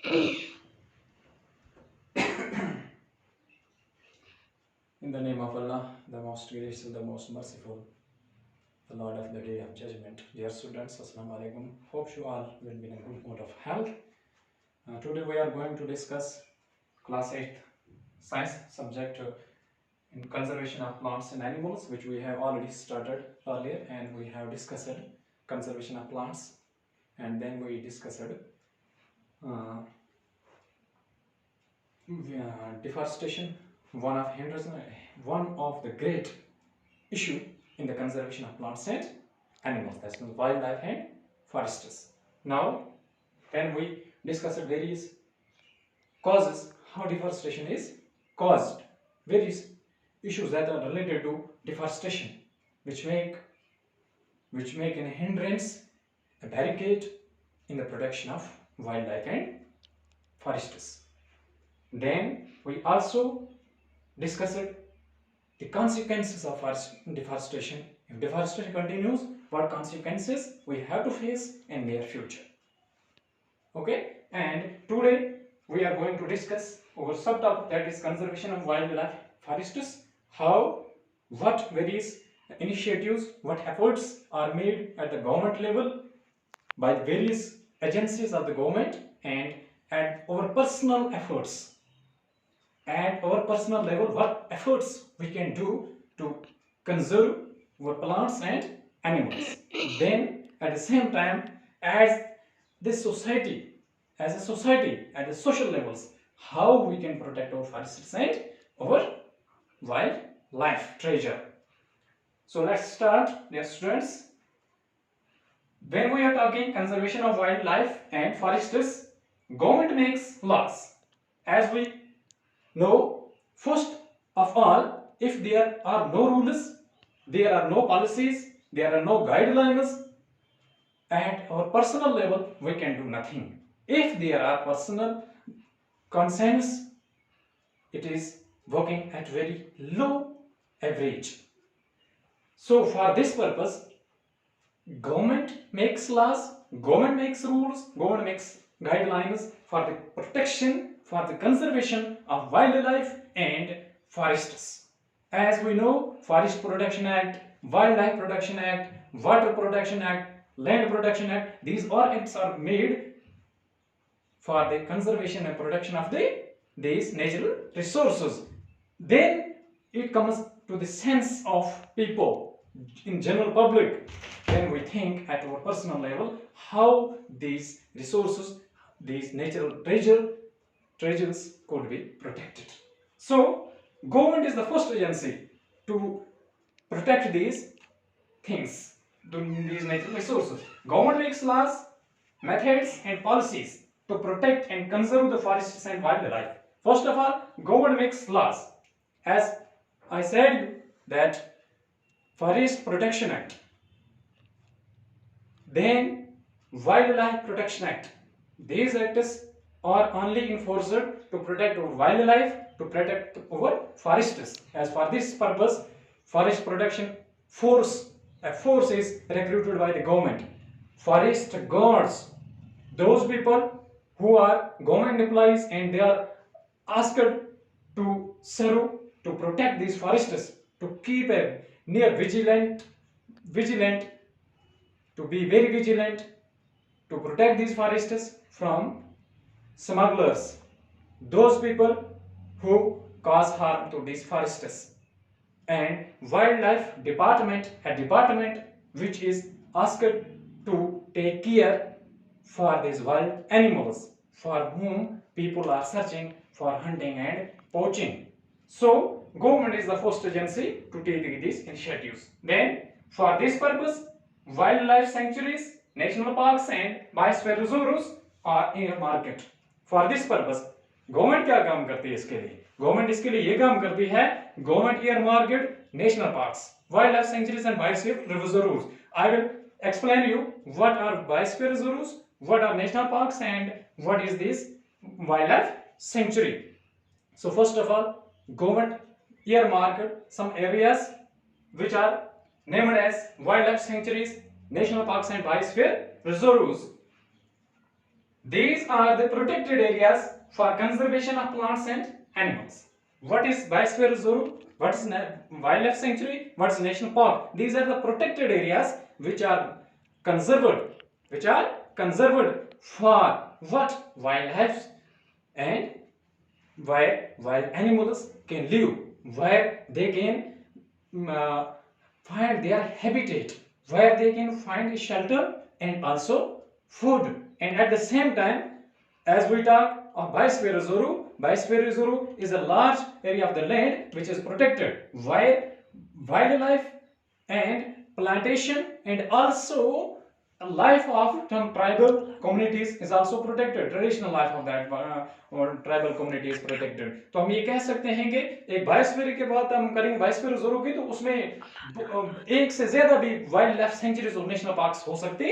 In the name of Allah, the most gracious, the most merciful, the Lord of the Day of Judgment. Dear students, Assalamu alaikum. Hope you all will be in a good mood of health. Today we are going to discuss class 8 science subject in conservation of plants and animals, which we have already started earlier, and we have discussed conservation of plants, and then we discussed deforestation, one of the great issue in the conservation of plants and animals, that's wildlife and forests. Now, then we discussed various causes, how deforestation is caused, various issues that are related to deforestation, which make an hindrance, a barricade in the protection of wildlife and forests. Then we also discussed the consequences of deforestation. If deforestation continues, what consequences we have to face in near future. Okay, and today we are going to discuss our subtopic, that is conservation of wildlife forests. What various initiatives, what efforts are made at the government level by the various agencies of the government, and our personal efforts. At our personal level, what efforts we can do to conserve our plants and animals. Then at the same time, as a society, at the social levels, how we can protect our forests and our wildlife treasure. So let's start, dear students. When we are talking conservation of wildlife and forests, government makes laws. As we know, first of all, if there are no rules, there are no policies, there are no guidelines, at our personal level we can do nothing. If there are personal concerns, it is working at very low average. So for this purpose, government makes laws, government makes rules, government makes guidelines for the protection, for the conservation of wildlife and forests. As we know, Forest Protection Act, Wildlife Protection Act, Water Protection Act, Land Protection Act, these all acts are made for the conservation and protection of these natural resources. Then it comes to the sense of people in general public. Then we think at our personal level how these resources, these natural treasures could be protected. So government is the first agency to protect these things, these natural resources. Government makes laws, methods and policies to protect and conserve the forests and wildlife. First of all, government makes laws. As I said, that Forest Protection Act, then Wildlife Protection Act. These acts are only enforced to protect our wildlife, to protect our forests. As for this purpose, Forest Protection Force, a force is recruited by the government. Forest guards, those people who are government employees and they are asked to serve, to protect these forests, to keep a near vigilant, to be very vigilant, to protect these forests from smugglers, those people who cause harm to these forests. And wildlife department, a department which is asked to take care for these wild animals for whom people are searching for hunting and poaching. So government is the first agency to take these initiatives. Then for this purpose, wildlife sanctuaries, national parks and biosphere reserves are earmarked. For this purpose, government क्या काम करती है इसके लिए? Government इसके लिए ये काम करती है, government earmarked national parks, wildlife sanctuaries and biosphere reserves. I will explain you what are biosphere reserves, what are national parks and what is this wildlife sanctuary. So first of all, government earmarked some areas which are named as wildlife sanctuaries, national parks and biosphere reserves. These are the protected areas for conservation of plants and animals. What is biosphere reserve? What is wildlife sanctuary? What is national park? These are the protected areas which are conserved, for what? Wildlife, and where wild animals can live, where they can find their habitat, where they can find shelter and also food. And at the same time, as we talk of biosphere reserve is a large area of the land which is protected, where wildlife and plantation and also life of some tribal communities is also protected, traditional life of that or tribal community is protected. तो हम ये कह सकते हैं कि एक biosphere के बाद हम करेंगे बायोस्फीयर रिजर्व की, तो उसमें एक से ज्यादा भी वाइल्ड लाइफ सेंचुरीज और नेशनल पार्क्स हो सकते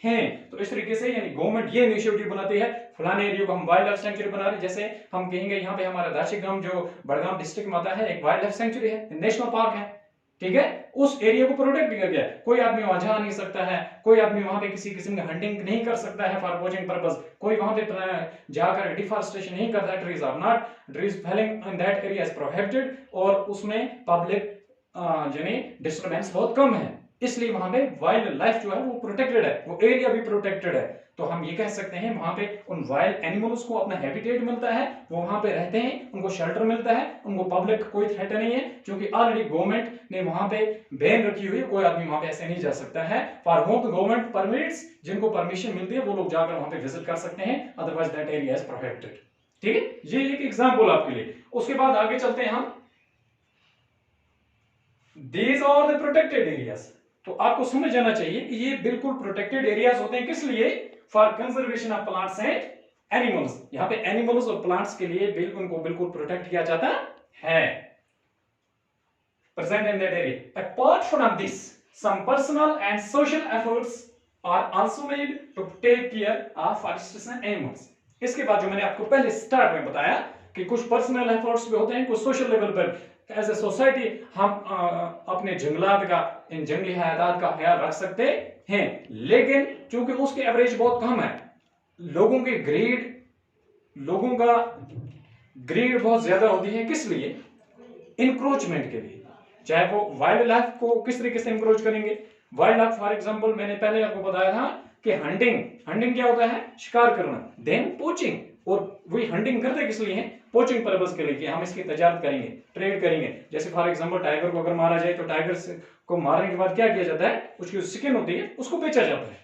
हैं। तो इस तरीके से यानी गवर्नमेंट ये इनिशिएटिव बनाती है, फलाने एरिया को हम वाइल्ड लाइफ सेंचुरी बना रहे हैं। जैसे हम कहेंगे यहाँ पे हमारा दाशीगाम जो बड़गाम डिस्ट्रिक्ट में आता है, एक वाइल्ड लाइफ सेंचुरी है, नेशनल पार्क है, ठीक है। उस एरिया को प्रोटेक्ट किया गया है, कोई आदमी वहां जा नहीं सकता है, कोई आदमी वहां पे किसी किस्म का हंटिंग नहीं कर सकता है फॉर पोचिंग पर्पस, कोई वहां पे जाकर डिफॉरेस्टेशन नहीं करता है, trees are not, trees felling in that area is prohibited, और उसमें पब्लिक यानी डिस्टरबेंस बहुत कम है, इसलिए वहां पे वाइल्ड लाइफ जो है वो प्रोटेक्टेड है, वो एरिया भी प्रोटेक्टेड है। तो हम ये कह सकते हैं वहां पे उन वाइल्ड एनिमल्स को अपना हैबिटेट मिलता है, वो वहां पे रहते हैं, उनको शेल्टर मिलता है, उनको पब्लिक कोई थ्रेट नहीं है, क्योंकि ऑलरेडी गवर्नमेंट ने वहां पे बैन रखी हुई है, कोई आदमी वहां पे ऐसे नहीं जा सकता है। फॉर होम गवर्नमेंट परमिट्स, जिनको परमिशन मिलती है वो लोग जाकर वहां पे विजिट कर सकते हैं, otherwise that area is prohibited, ठीक है। ये एक एग्जांपल आपके लिए। उसके बाद आगे चलते हैं हम, these are the protected areas. तो आपको समझ जाना चाहिए कि ये बिल्कुल प्रोटेक्टेड एरियाज होते हैं, किस लिए? For conservation of plants and animals. यहां पे एनिमल्स और प्लांट्स के लिए उनको बिल्कुल प्रोटेक्ट किया जाता है, present in that area. Apart from this, some personal and social efforts are also made to take care of forests and animals. इसके बाद जो मैंने आपको पहले स्टार्ट में बताया कि कुछ पर्सनल एफर्ट्स भी होते हैं, कुछ सोशल लेवल पर एज ए सोसाइटी हम अपने जंगलात का, इन जंगली हयात का ख्याल रख सकते हैं, लेकिन चूंकि उसकी एवरेज बहुत कम है, लोगों का ग्रीड बहुत ज्यादा होती है, किस लिए? इंक्रोचमेंट के लिए। चाहे वो वाइल्ड लाइफ को किस तरीके से इंक्रोच करेंगे, वाइल्ड लाइफ फॉर एग्जांपल मैंने पहले आपको बताया था कि हंटिंग क्या होता है? शिकार करना। देन पोचिंग, और वही हंटिंग करते किस लिए हैं? पोचिंग पर्पस के लिए, कि हम इसकी तजारत करेंगे, ट्रेड करेंगे। जैसे फॉर एग्जांपल टाइगर को अगर मारा जाए तो टाइगर को मारने के बाद क्या किया जाता है? उसकी स्किन होती है उसको बेचा जाता है,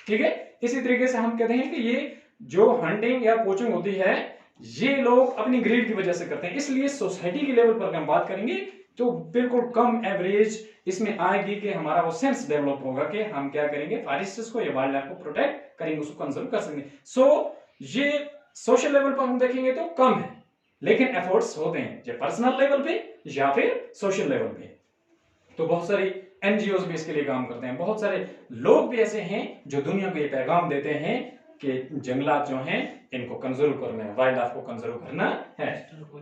ठीक है। इसी तरीके से हम कहते हैं कि ये जो हंटिंग या पोचिंग होती है ये लोग अपनी ग्रीड की वजह से करते हैं, इसलिए सोसाइटी के लेवल पर हम बात करेंगे तो बिल्कुल कम एवरेज इसमें आएगी कि हमारा वो सेंस डेवलप होगा कि हम क्या करेंगे, फॉरेस्ट्स को या वाइल्ड लाइफ को प्रोटेक्ट करेंगे, उसको कंजर्व कर सकेंगे। सो ये सोशल लेवल पर हम देखेंगे तो कम है, लेकिन एफर्ट्स होते हैं जो पर्सनल लेवल पे या फिर सोशल लेवल पे। तो बहुत सारी एनजीओज भी इसके लिए काम करते हैं, बहुत सारे लोग भी ऐसे हैं जो दुनिया को ये पैगाम देते हैं कि जंगलात जो हैं इनको कंजर्व करना है, वाइल्ड लाइफ को कंजर्व करना है।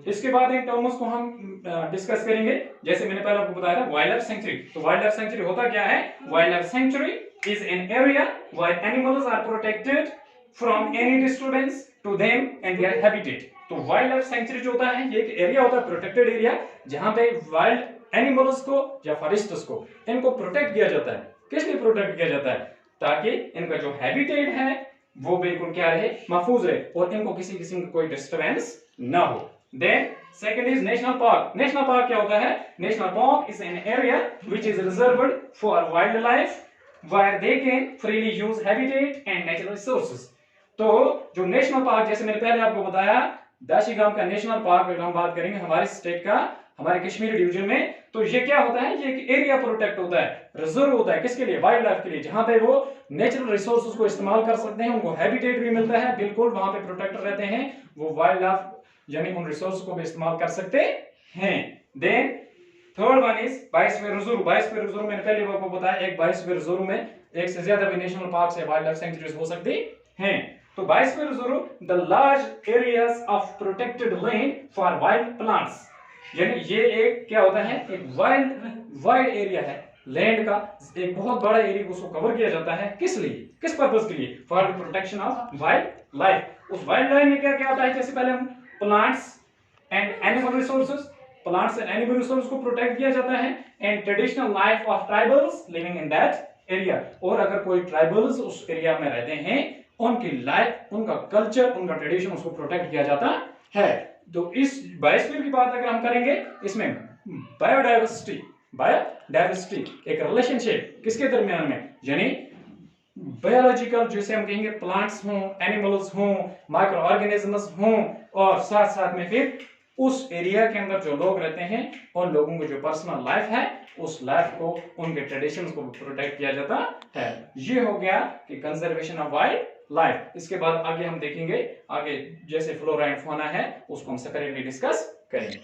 इसके बाद इन टर्म्स को हम डिस्कस करेंगे। जैसे मैंने पहले आपको बताया था वाइल्ड लाइफ सेंचुरी। तो वाइल्ड लाइफ सेंचुरी होता क्या है? Wildlife sanctuary is an area where animals are protected from any disturbance to them and their habitat. तो वाइल्ड लाइफ सेंचुरी जो होता है ये एक एरिया होता है, प्रोटेक्टेड एरिया, जहां पे वाइल्ड एनिमल्स को या फॉरेस्ट्स को इनको प्रोटेक्ट किया जाता है। किस लिए प्रोटेक्ट किया जाता है? ताकि इनका जो हैबिटेट है वो बिल्कुल क्या रहे, महफूज रहे, और इनको किसी किस्म का कोई डिस्टर्बेंस ना हो। Then second is national park. National park क्या होता है? National park is an area which is reserved for wildlife where they can freely use habitat and natural resources. तो जो नेशनल पार्क, जैसे मैंने पहले आपको बताया दाशीगाम का नेशनल पार्क, अगर हम बात करेंगे हमारे स्टेट का, हमारे कश्मीर डिवीजन में, तो ये क्या होता है? ये एक एरिया प्रोटेक्ट होता है, रिजर्व होता है, किसके लिए? वाइल्ड लाइफ के लिए, जहां पे वो नेचुरल रिसोर्सेज को इस्तेमाल कर सकते हैं, उनको हैबिटेट भी मिलता है, बिल्कुल वहां पे प्रोटेक्ट रहते हैं, वो वाइल्ड लाइफ यानी उन रिसोर्स को भी इस्तेमाल कर सकते हैं। Then third one is biosphere reserve. Biosphere reserve मैंने पहले आपको बताया, एक बायोस्फीयर रिजर्व में एक से ज्यादा भी नेशनल पार्क या वाइल्ड लाइफ सेंचुरीज हो सकती हैं। तो biosphere reserve the large areas of protected land for wild plants, यानी ये एक क्या होता है? एक वाइड एरिया है लैंड का, एक बहुत बड़ा एरिया उसको कवर किया जाता है, किस लिए? किस पर्पस के लिए? For the protection of wild life. उस वाइल्ड लाइफ में क्या क्या आता है? जैसे पहले हम plants and animal resources, plants and animal resource को प्रोटेक्ट किया जाता है, and traditional life of tribals living in that area. और अगर कोई ट्राइबल्स उस एरिया में रहते हैं, उनकी लाइफ, उनका कल्चर, उनका ट्रेडिशन उसको प्रोटेक्ट किया जाता है। तो इस बायोस्फीयर की बात अगर हम करेंगे, इसमें बायोडाइवर्सिटी एक रिलेशनशिप किसके दरमियान में, यानी बायोलॉजिकल, जैसे हम कहेंगे प्लांट्स हों, एनिमल्स हों, माइक्रो ऑर्गेनिजम्स हों, और साथ साथ में फिर उस एरिया के अंदर जो लोग रहते हैं, उन लोगों को जो पर्सनल लाइफ है, उस लाइफ को, उनके ट्रेडिशंस को प्रोटेक्ट किया जाता है। ये हो गया कि कंजर्वेशन ऑफ वाइल्ड लाइफ। इसके बाद आगे हम देखेंगे, आगे जैसे फ्लोरा एंड फौना है उसको हम सेपरेटली डिस्कस करेंगे।